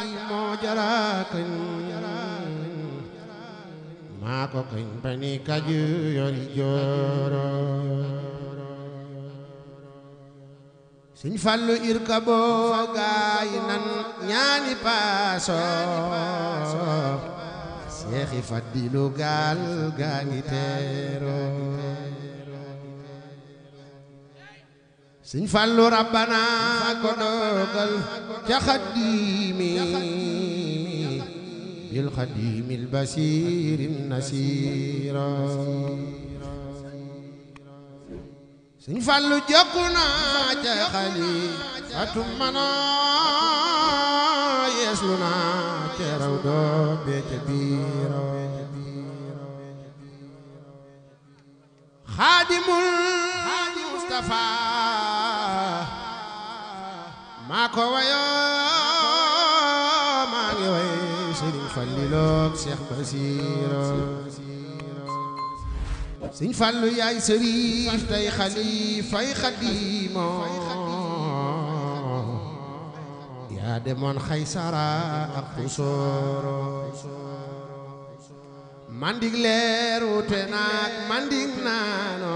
moo jara kañ maa ko kañ bani kaju yori jooro Sëñ Fallu irkabo gaay nan ñaani paaso Seexi Fadilu gaal gaa ngi teero Sëñ Fallu rabbana ko dogal ca xaddiimi bil xaddiimil basiirin nasiira Sëñ Fallu jokku naa ca xalifatum mana yeeslu naa ca raw doo bee ca biiro xaadimul Mustafa maa ko wayoo maa ngi way Sëriñ Fallilook Seex Basiiro Sëñ Fallu yaay sëriif tey xalifay xadiimo yaa demoon Xaysara ak Pusooro mandig leer wute naak mandig naano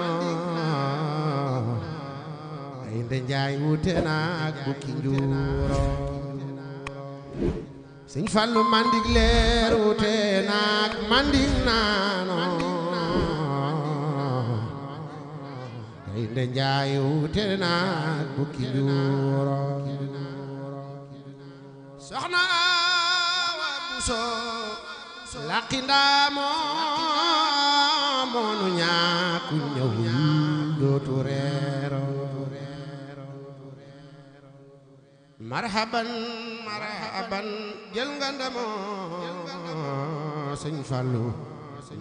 ay nde njaay wute naak bukki njuuro Sëñ Fallu mandig leer wute naak mandig naano ay nde njaay wute naak bukki njuuro soxna Awa Buso laqi ndaamoo moonu ñaaku ñëwul dootu reero marhaban marhaban jël nga ndamoo Sëñ Fallu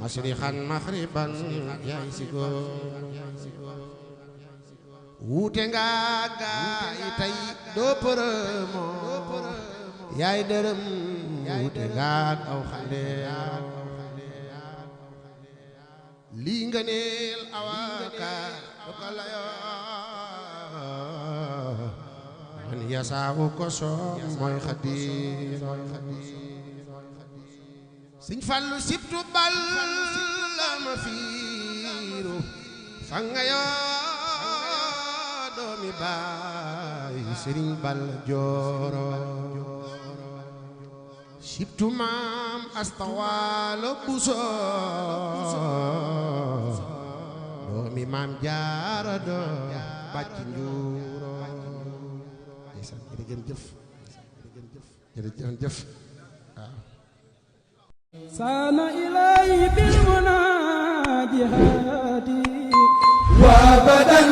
masrixan maxriban yaay si góor wuute nga gaay tey doo përëmoo yaay dërëm wuute nga aw xale lii nga neel awaka doka layoo man yasaawu ko soom mooy Xaadim Sëñ Fallu sibtu bal la ma fiiru fanga yoo doomi baay Sëriñ Bal Jooro sibtu maam astawaalo Buso doomi maam Jaara doo bàcc njuuro ndeysaan jërëjëf jërëjëf waaw saana ilaahi bil munaajihaati wa badan